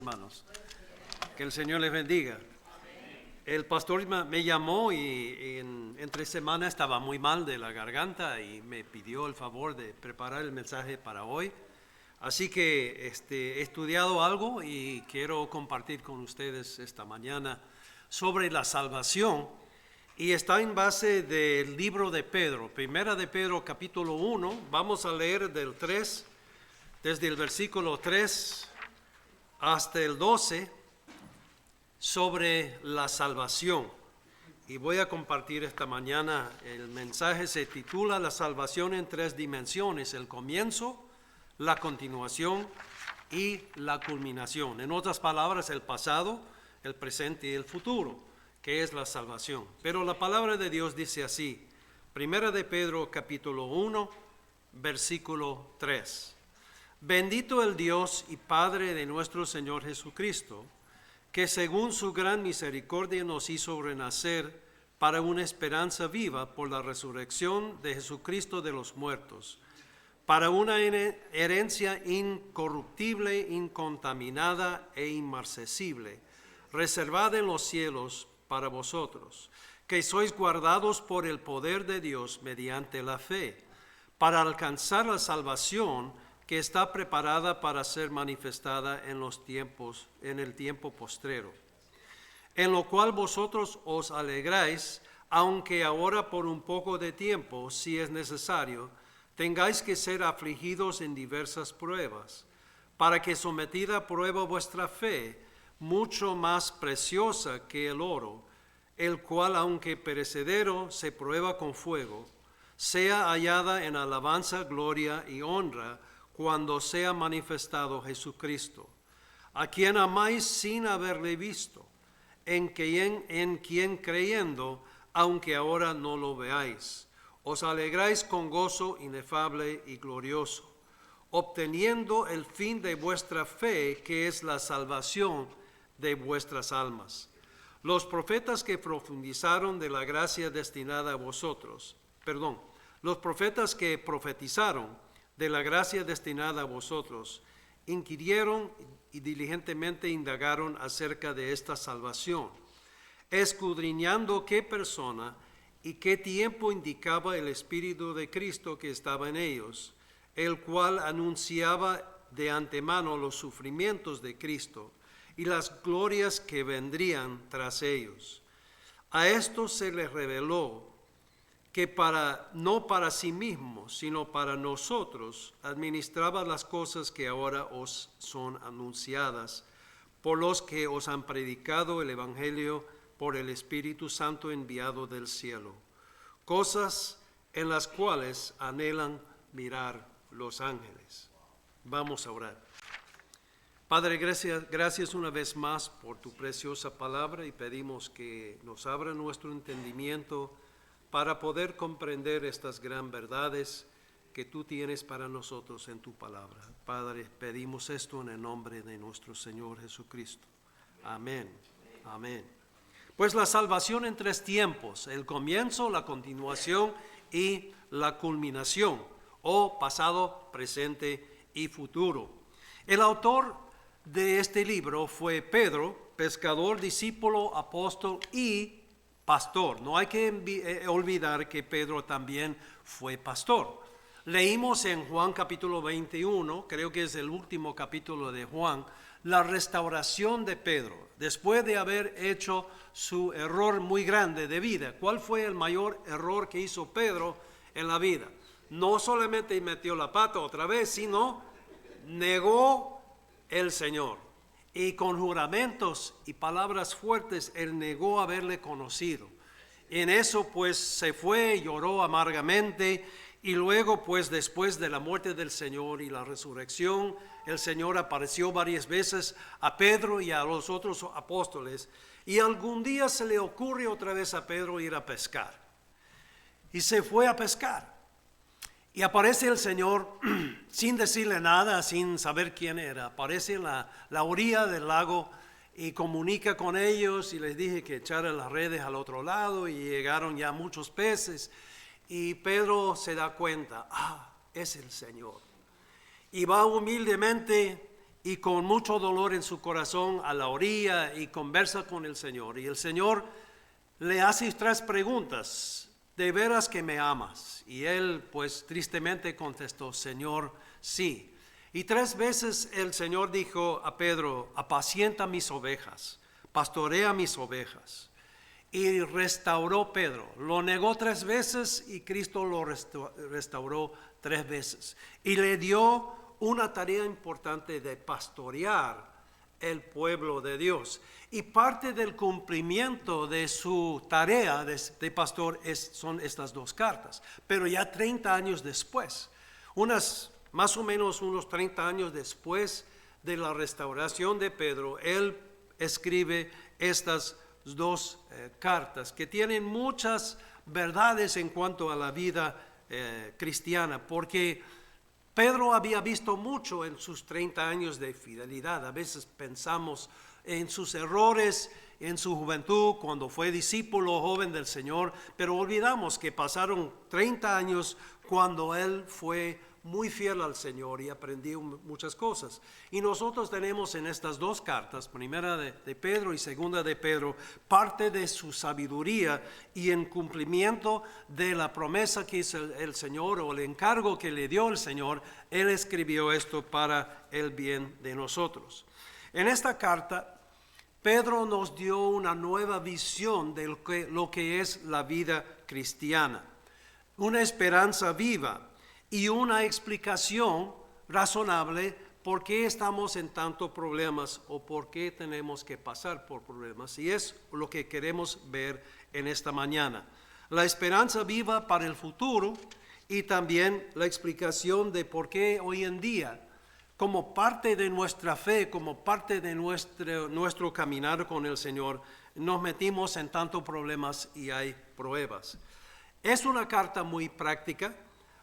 Hermanos, que el Señor les bendiga. El pastor me llamó y entre semana estaba muy mal de la garganta y me pidió el favor de preparar el mensaje para hoy. Así que he estudiado algo y quiero compartir con ustedes esta mañana sobre la salvación. Y está en base del libro de Pedro, Primera de Pedro capítulo 1. Vamos a leer del 3, desde el versículo 3 hasta el 12, sobre la salvación. Y voy a compartir esta mañana, el mensaje se titula La salvación en tres dimensiones: el comienzo, la continuación y la culminación. En otras palabras, el pasado, el presente y el futuro, que es la salvación. Pero la palabra de Dios dice así, Primera de Pedro capítulo 1, versículo 3. Bendito el Dios y Padre de nuestro Señor Jesucristo, que según su gran misericordia nos hizo renacer para una esperanza viva por la resurrección de Jesucristo de los muertos, para una herencia incorruptible, incontaminada e inmarcesible, reservada en los cielos para vosotros, que sois guardados por el poder de Dios mediante la fe, para alcanzar la salvación que está preparada para ser manifestada en el tiempo postrero, en lo cual vosotros os alegráis, aunque ahora por un poco de tiempo, si es necesario, tengáis que ser afligidos en diversas pruebas, para que sometida a prueba vuestra fe, mucho más preciosa que el oro, el cual aunque perecedero se prueba con fuego, sea hallada en alabanza, gloria y honra, cuando sea manifestado Jesucristo, a quien amáis sin haberle visto, en quien creyendo, aunque ahora no lo veáis, os alegráis con gozo inefable y glorioso, obteniendo el fin de vuestra fe, que es la salvación de vuestras almas. Los profetas que profundizaron de la gracia destinada a vosotros, los profetas que profetizaron de la gracia destinada a vosotros, inquirieron y diligentemente indagaron acerca de esta salvación, escudriñando qué persona y qué tiempo indicaba el Espíritu de Cristo que estaba en ellos, el cual anunciaba de antemano los sufrimientos de Cristo y las glorias que vendrían tras ellos. A esto se les reveló que no para sí mismo, sino para nosotros, administraba las cosas que ahora os son anunciadas, por los que os han predicado el Evangelio por el Espíritu Santo enviado del cielo, cosas en las cuales anhelan mirar los ángeles. Vamos a orar. Padre, gracias una vez más por tu preciosa palabra y pedimos que nos abra nuestro entendimiento para poder comprender estas gran verdades que tú tienes para nosotros en tu palabra. Padre, pedimos esto en el nombre de nuestro Señor Jesucristo. Amén. Amén. Pues la salvación en tres tiempos: el comienzo, la continuación y la culminación, o pasado, presente y futuro. El autor de este libro fue Pedro, pescador, discípulo, apóstol y pastor. No hay que olvidar que Pedro también fue pastor. Leímos en Juan capítulo 21, creo que es el último capítulo de Juan, la restauración de Pedro, después de haber hecho su error muy grande de vida. ¿Cuál fue el mayor error que hizo Pedro en la vida? No solamente metió la pata otra vez, sino negó el Señor. Y con juramentos y palabras fuertes, él negó haberle conocido. En eso pues se fue, lloró amargamente, y luego pues después de la muerte del Señor y la resurrección, el Señor apareció varias veces a Pedro y a los otros apóstoles, y algún día se le ocurre otra vez a Pedro ir a pescar. Y se fue a pescar. Y aparece el Señor sin decirle nada, sin saber quién era. Aparece en la orilla del lago y comunica con ellos, y les dije que echaran las redes al otro lado, y llegaron ya muchos peces. Y Pedro se da cuenta, es el Señor. Y va humildemente y con mucho dolor en su corazón a la orilla y conversa con el Señor. Y el Señor le hace 3 preguntas. ¿De veras que me amas? Y él pues tristemente contestó, Señor, sí. Y 3 veces el Señor dijo a Pedro, apacienta mis ovejas, pastorea mis ovejas. Y restauró Pedro. Lo negó 3 veces y Cristo lo restauró 3 veces. Y le dio una tarea importante de pastorear el pueblo de Dios. Y parte del cumplimiento de su tarea de pastor son estas 2 cartas. Pero ya 30 años después, más o menos unos 30 años después de la restauración de Pedro, él escribe estas 2 cartas que tienen muchas verdades en cuanto a la vida cristiana, porque Pedro había visto mucho en sus 30 años de fidelidad. A veces pensamos en sus errores en su juventud, cuando fue discípulo joven del Señor, pero olvidamos que pasaron 30 años cuando él fue muy fiel al Señor y aprendió muchas cosas. Y nosotros tenemos en estas 2 cartas, primera de Pedro y segunda de Pedro, parte de su sabiduría y en cumplimiento de la promesa que hizo el Señor o el encargo que le dio el Señor, él escribió esto para el bien de nosotros. En esta carta, Pedro nos dio una nueva visión de lo que es la vida cristiana, una esperanza viva y una explicación razonable por qué estamos en tantos problemas o por qué tenemos que pasar por problemas. Y es lo que queremos ver en esta mañana. La esperanza viva para el futuro y también la explicación de por qué hoy en día, como parte de nuestra fe, como parte de nuestro caminar con el Señor, nos metimos en tantos problemas y hay pruebas. Es una carta muy práctica.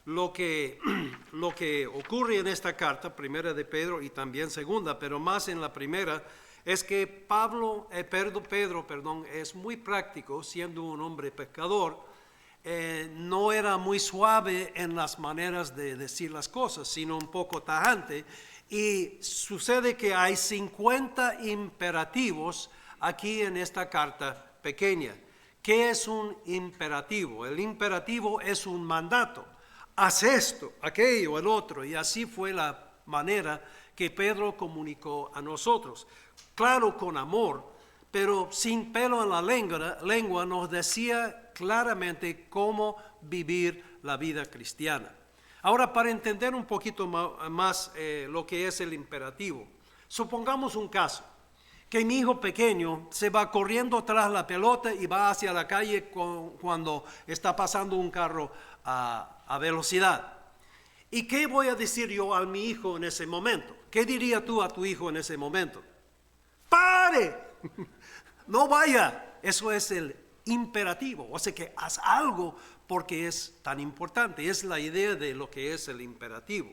Lo que ocurre en esta carta, primera de Pedro y también segunda, pero más en la primera, es que Pedro, es muy práctico, siendo un hombre pecador. No era muy suave en las maneras de decir las cosas, sino un poco tajante. Y sucede que hay 50 imperativos aquí en esta carta pequeña. ¿Qué es un imperativo? El imperativo es un mandato. Haz esto, aquello, el otro. Y así fue la manera que Pedro comunicó a nosotros. Claro, con amor, pero sin pelo en la lengua nos decía claramente cómo vivir la vida cristiana. Ahora, para entender un poquito más lo que es el imperativo, supongamos un caso, que mi hijo pequeño se va corriendo tras la pelota y va hacia la calle cuando está pasando un carro a velocidad. ¿Y qué voy a decir yo a mi hijo en ese momento? ¿Qué diría tú a tu hijo en ese momento? ¡Pare! No vaya. Eso es el imperativo. O sea que haz algo porque es tan importante. Es la idea de lo que es el imperativo.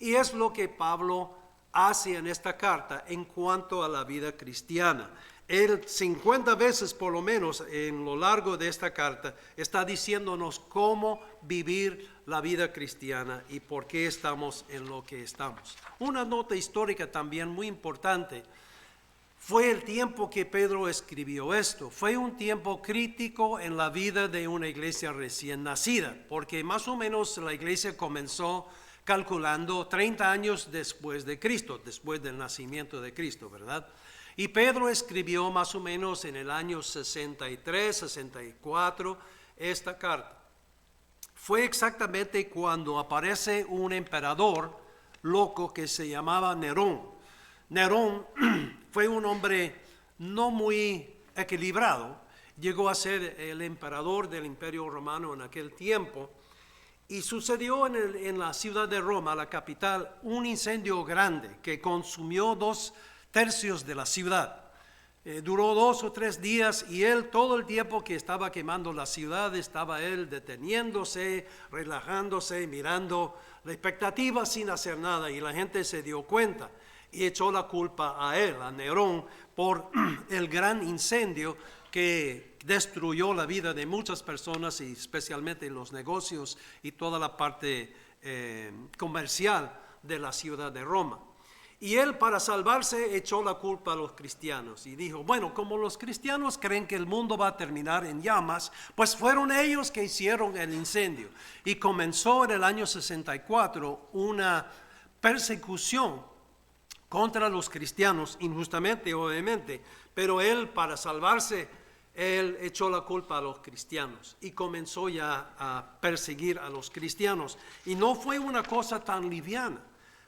Y es lo que Pablo hace en esta carta en cuanto a la vida cristiana. Él 50 veces por lo menos en lo largo de esta carta está diciéndonos cómo vivir la vida cristiana y por qué estamos en lo que estamos. Una nota histórica también muy importante fue el tiempo que Pedro escribió esto. Fue un tiempo crítico en la vida de una iglesia recién nacida, porque más o menos la iglesia comenzó calculando 30 años después de Cristo, después del nacimiento de Cristo, ¿verdad? Y Pedro escribió más o menos en el año 63, 64 esta carta. Fue exactamente cuando aparece un emperador loco que se llamaba Nerón. Nerón fue un hombre no muy equilibrado, llegó a ser el emperador del Imperio Romano en aquel tiempo. Y sucedió en la ciudad de Roma, la capital, un incendio grande que consumió 2/3 de la ciudad. Duró 2 o 3 días y él todo el tiempo que estaba quemando la ciudad estaba él deteniéndose, relajándose, mirando la expectativa sin hacer nada, y la gente se dio cuenta y echó la culpa a él, a Nerón, por el gran incendio que destruyó la vida de muchas personas y especialmente los negocios y toda la parte comercial de la ciudad de Roma. Y él, para salvarse, echó la culpa a los cristianos y dijo, bueno, como los cristianos creen que el mundo va a terminar en llamas, pues fueron ellos que hicieron el incendio. Y comenzó en el año 64 una persecución contra los cristianos, injustamente, obviamente, pero él, para salvarse, él echó la culpa a los cristianos y comenzó ya a perseguir a los cristianos. Y no fue una cosa tan liviana.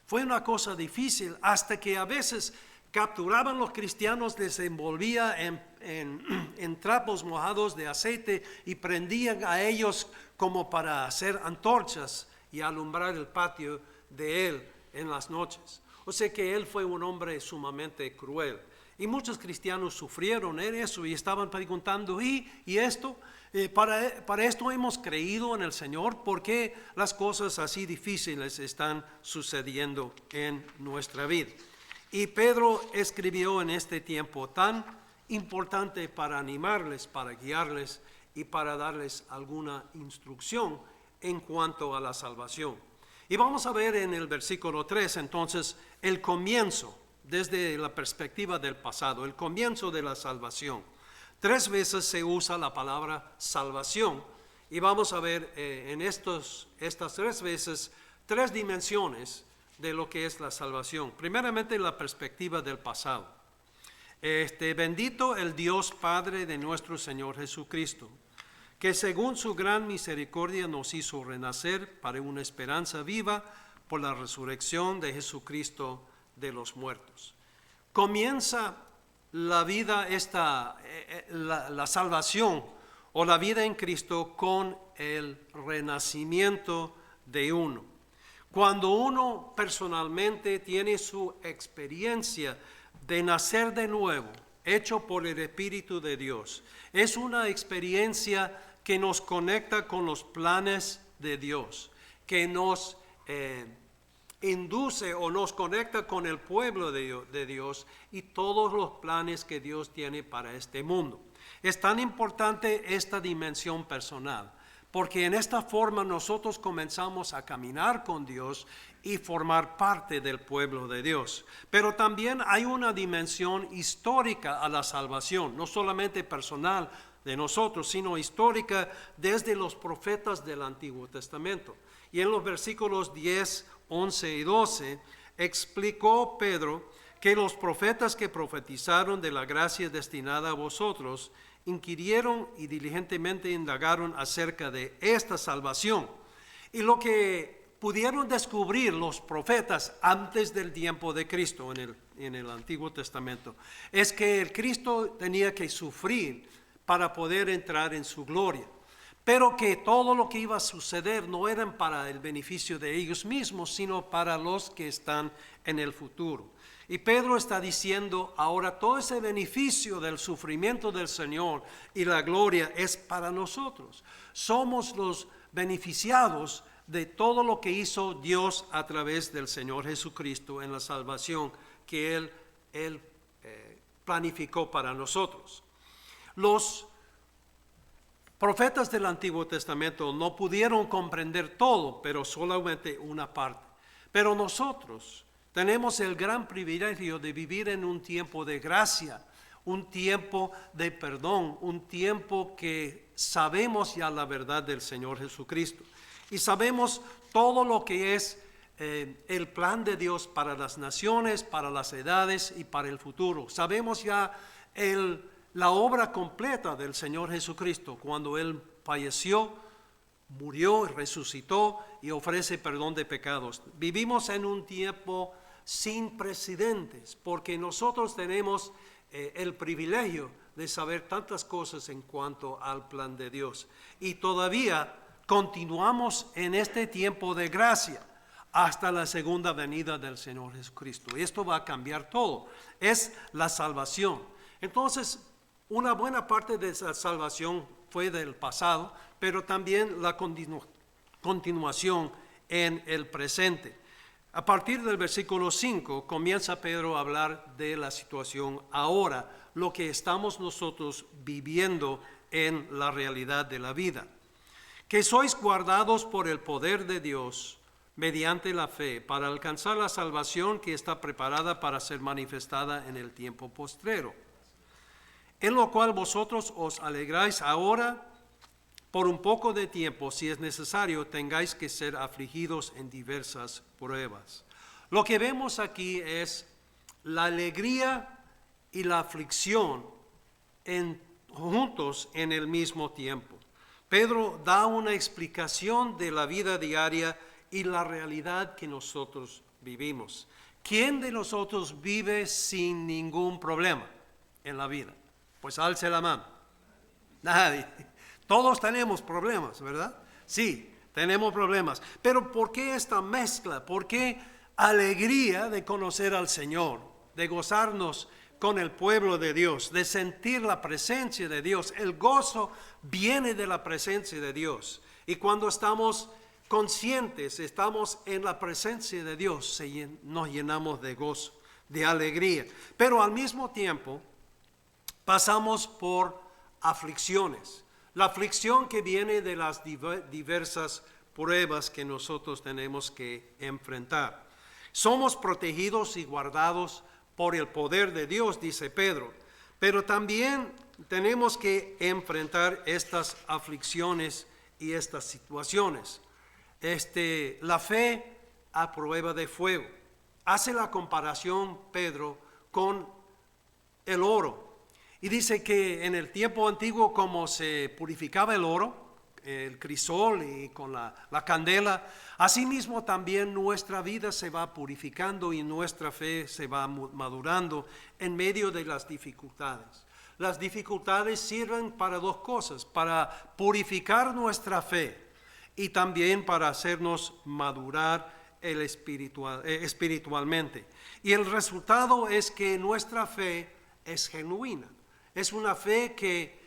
Fue una cosa difícil, hasta que a veces capturaban los cristianos, les envolvía en trapos mojados de aceite y prendían a ellos como para hacer antorchas y alumbrar el patio de él en las noches. O sea que él fue un hombre sumamente cruel. Y muchos cristianos sufrieron en eso y estaban preguntando, ¿y esto? Para esto hemos creído en el Señor. ¿Por qué las cosas así difíciles están sucediendo en nuestra vida? Y Pedro escribió en este tiempo tan importante para animarles, para guiarles y para darles alguna instrucción en cuanto a la salvación. Y vamos a ver en el versículo 3 entonces el comienzo, desde la perspectiva del pasado, el comienzo de la salvación. 3 veces se usa la palabra salvación y vamos a ver en estas 3 veces 3 dimensiones de lo que es la salvación. Primeramente, la perspectiva del pasado. Bendito el Dios Padre de nuestro Señor Jesucristo, que según su gran misericordia nos hizo renacer para una esperanza viva por la resurrección de Jesucristo de los muertos. Comienza la vida, la salvación o la vida en Cristo con el renacimiento de uno. Cuando uno personalmente tiene su experiencia de nacer de nuevo, hecho por el Espíritu de Dios, es una experiencia que nos conecta con los planes de Dios, que nos induce o nos conecta con el pueblo de Dios y todos los planes que Dios tiene para este mundo. Es tan importante esta dimensión personal, porque en esta forma nosotros comenzamos a caminar con Dios y formar parte del pueblo de Dios. Pero también hay una dimensión histórica a la salvación, no solamente personal de nosotros, sino histórica desde los profetas del Antiguo Testamento. Y en los versículos 10, 11 y 12 explicó Pedro que los profetas que profetizaron de la gracia destinada a vosotros inquirieron y diligentemente indagaron acerca de esta salvación. Y lo que pudieron descubrir los profetas antes del tiempo de Cristo en el Antiguo Testamento es que el Cristo tenía que sufrir para poder entrar en su gloria, pero que todo lo que iba a suceder no era para el beneficio de ellos mismos, sino para los que están en el futuro. Y Pedro está diciendo ahora todo ese beneficio del sufrimiento del Señor y la gloria es para nosotros. Somos los beneficiados de todo lo que hizo Dios a través del Señor Jesucristo en la salvación que Él planificó para nosotros. Los profetas del Antiguo Testamento no pudieron comprender todo, pero solamente una parte. Pero nosotros tenemos el gran privilegio de vivir en un tiempo de gracia, un tiempo de perdón, un tiempo que sabemos ya la verdad del Señor Jesucristo. Y sabemos todo lo que es el plan de Dios para las naciones, para las edades y para el futuro. Sabemos ya la obra completa del Señor Jesucristo cuando Él falleció, murió, resucitó y ofrece perdón de pecados. Vivimos en un tiempo sin precedentes porque nosotros tenemos el privilegio de saber tantas cosas en cuanto al plan de Dios. Y todavía continuamos en este tiempo de gracia hasta la segunda venida del Señor Jesucristo. Esto va a cambiar todo. Es la salvación. Entonces, una buena parte de esa salvación fue del pasado, pero también la continuación en el presente. A partir del versículo 5 comienza Pedro a hablar de la situación ahora, lo que estamos nosotros viviendo en la realidad de la vida. Que sois guardados por el poder de Dios mediante la fe, para alcanzar la salvación que está preparada para ser manifestada en el tiempo postrero, en lo cual vosotros os alegráis ahora por un poco de tiempo, si es necesario, tengáis que ser afligidos en diversas pruebas. Lo que vemos aquí es la alegría y la aflicción juntos en el mismo tiempo. Pedro da una explicación de la vida diaria y la realidad que nosotros vivimos. ¿Quién de nosotros vive sin ningún problema en la vida? Pues alce la mano. Nadie. Todos tenemos problemas, ¿verdad? Sí, tenemos problemas. Pero ¿por qué esta mezcla? ¿Por qué alegría de conocer al Señor, de gozarnos con el pueblo de Dios, de sentir la presencia de Dios? El gozo viene de la presencia de Dios. Y cuando estamos conscientes, estamos en la presencia de Dios, nos llenamos de gozo, de alegría. Pero al mismo tiempo pasamos por aflicciones. La aflicción que viene de las diversas pruebas que nosotros tenemos que enfrentar. Somos protegidos y guardados por el poder de Dios, dice Pedro, pero también tenemos que enfrentar estas aflicciones y estas situaciones. La fe a prueba de fuego. Hace la comparación Pedro con el oro. Y dice que en el tiempo antiguo, como se purificaba el oro, el crisol y con la candela, asimismo también nuestra vida se va purificando y nuestra fe se va madurando en medio de las dificultades. Las dificultades sirven para dos cosas: para purificar nuestra fe y también para hacernos madurar espiritualmente. Y el resultado es que nuestra fe es genuina. Es una fe que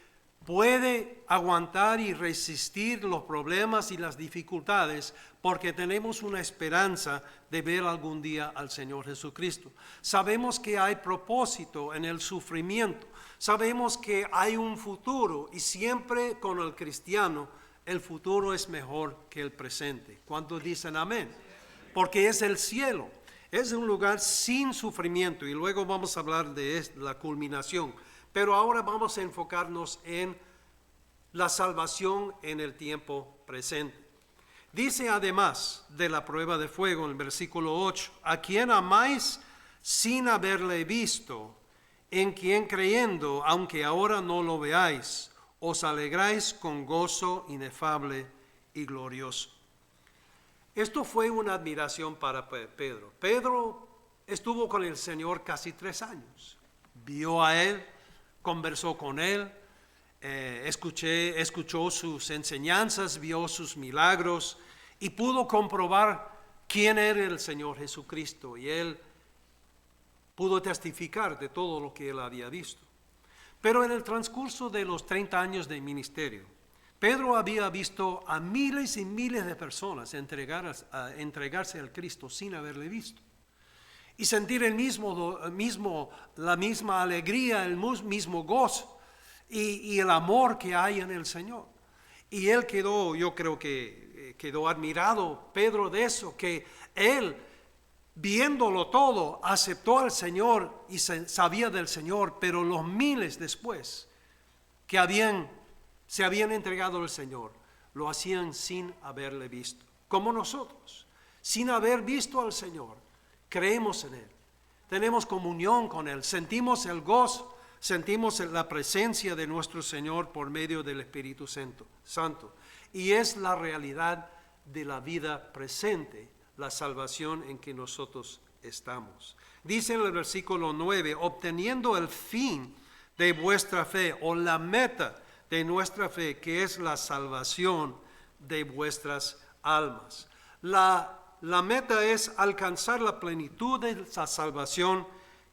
puede aguantar y resistir los problemas y las dificultades porque tenemos una esperanza de ver algún día al Señor Jesucristo. Sabemos que hay propósito en el sufrimiento. Sabemos que hay un futuro y siempre con el cristiano el futuro es mejor que el presente. ¿Cuántos dicen amén? Porque es el cielo. Es un lugar sin sufrimiento y luego vamos a hablar de la culminación. Pero ahora vamos a enfocarnos en la salvación en el tiempo presente. Dice además de la prueba de fuego en el versículo 8, a quien amáis sin haberle visto, en quien creyendo, aunque ahora no lo veáis, os alegráis con gozo inefable y glorioso. Esto fue una admiración para Pedro. Pedro estuvo con el Señor casi 3 años. Vio a Él, conversó con Él, escuchó sus enseñanzas, vio sus milagros y pudo comprobar quién era el Señor Jesucristo. Y Él pudo testificar de todo lo que Él había visto. Pero en el transcurso de los 30 años de ministerio, Pedro había visto a miles y miles de personas entregarse al Cristo sin haberle visto. Y sentir la misma alegría, el mismo gozo y el amor que hay en el Señor. Y él yo creo que quedó admirado, Pedro, de eso, que él, viéndolo todo, aceptó al Señor y sabía del Señor, pero los miles después que se habían entregado al Señor, lo hacían sin haberle visto. Como nosotros, sin haber visto al Señor, creemos en Él, tenemos comunión con Él, sentimos el gozo, sentimos la presencia de nuestro Señor por medio del Espíritu Santo. Y es la realidad de la vida presente, la salvación en que nosotros estamos. Dice en el versículo 9, obteniendo el fin de vuestra fe o la meta de nuestra fe, que es la salvación de vuestras almas. La meta es alcanzar la plenitud de la salvación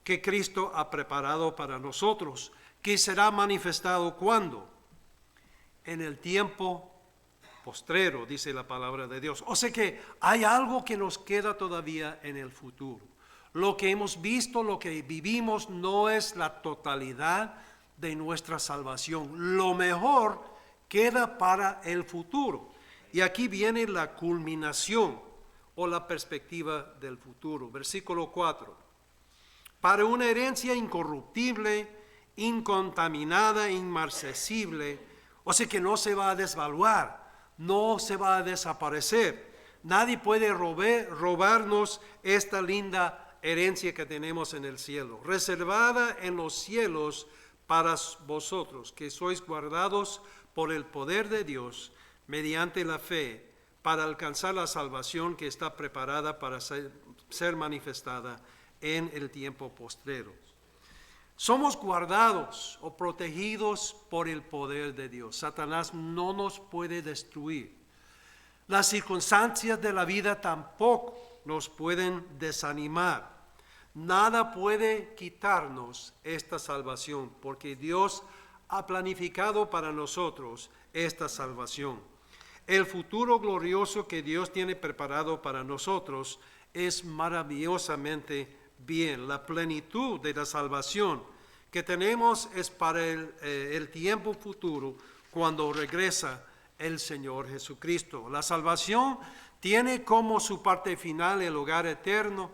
que Cristo ha preparado para nosotros, que será manifestado ¿cuándo? En el tiempo postrero, dice la palabra de Dios. O sea que hay algo que nos queda todavía en el futuro. Lo que hemos visto, lo que vivimos, no es la totalidad de nuestra salvación. Lo mejor queda para el futuro. Y aquí viene la culminación o la perspectiva del futuro. Versículo 4. Para una herencia incorruptible, incontaminada, inmarcesible, o sea que no se va a desvaluar, no se va a desaparecer. Nadie puede robarnos esta linda herencia que tenemos en el cielo, reservada en los cielos para vosotros, que sois guardados por el poder de Dios mediante la fe, para alcanzar la salvación que está preparada para ser manifestada en el tiempo postrero. Somos guardados o protegidos por el poder de Dios. Satanás no nos puede destruir. Las circunstancias de la vida tampoco nos pueden desanimar. Nada puede quitarnos esta salvación, porque Dios ha planificado para nosotros esta salvación. El futuro glorioso que Dios tiene preparado para nosotros es maravillosamente bien. La plenitud de la salvación que tenemos es para el tiempo futuro, cuando regresa el Señor Jesucristo. La salvación tiene como su parte final el hogar eterno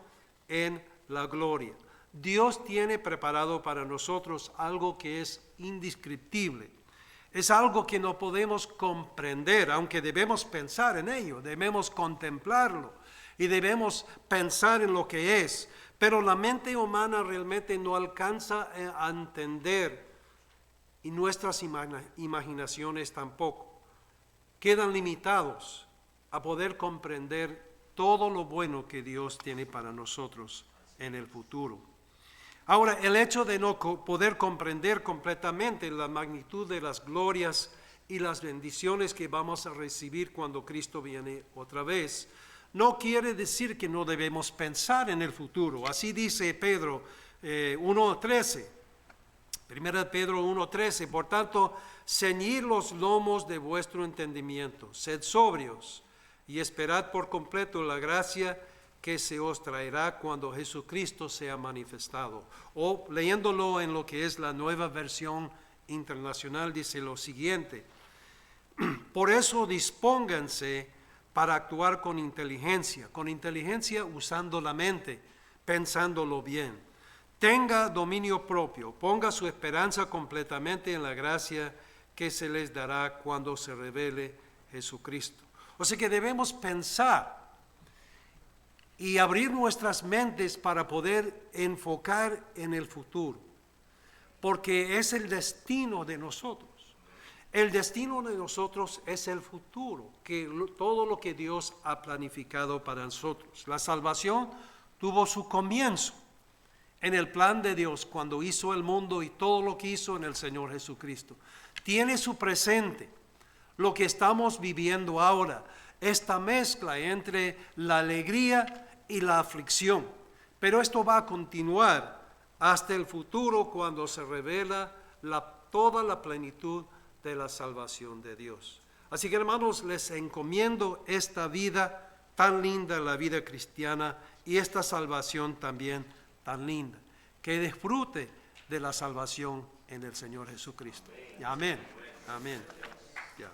en la gloria. Dios tiene preparado para nosotros algo que es indescriptible. Es algo que no podemos comprender, aunque debemos pensar en ello, debemos contemplarlo y debemos pensar en lo que es. Pero la mente humana realmente no alcanza a entender, y nuestras imaginaciones tampoco. Quedan limitados a poder comprender todo lo bueno que Dios tiene para nosotros en el futuro. Ahora, el hecho de no poder comprender completamente la magnitud de las glorias y las bendiciones que vamos a recibir cuando Cristo viene otra vez, no quiere decir que no debemos pensar en el futuro. Así dice Pedro 1:13. 1 Pedro 1:13. Por tanto, ceñid los lomos de vuestro entendimiento, sed sobrios y esperad por completo la gracia que se os traerá cuando Jesucristo sea manifestado. O leyéndolo en lo que es la Nueva Versión Internacional, dice lo siguiente: por eso dispónganse para actuar con inteligencia usando la mente, pensándolo bien. Tenga dominio propio, ponga su esperanza completamente en la gracia que se les dará cuando se revele Jesucristo. O sea que debemos pensar y abrir nuestras mentes para poder enfocar en el futuro, porque es el destino de nosotros. El destino de nosotros es el futuro, todo lo que Dios ha planificado para nosotros. La salvación tuvo su comienzo en el plan de Dios cuando hizo el mundo y todo lo que hizo en el Señor Jesucristo. Tiene su presente, lo que estamos viviendo ahora, esta mezcla entre la alegría y la aflicción. Pero esto va a continuar hasta el futuro, cuando se revela toda la plenitud de la salvación de Dios. Así que, hermanos, les encomiendo esta vida tan linda, la vida cristiana, y esta salvación también tan linda. Que disfrute de la salvación en el Señor Jesucristo. Amén. Amén. Ya.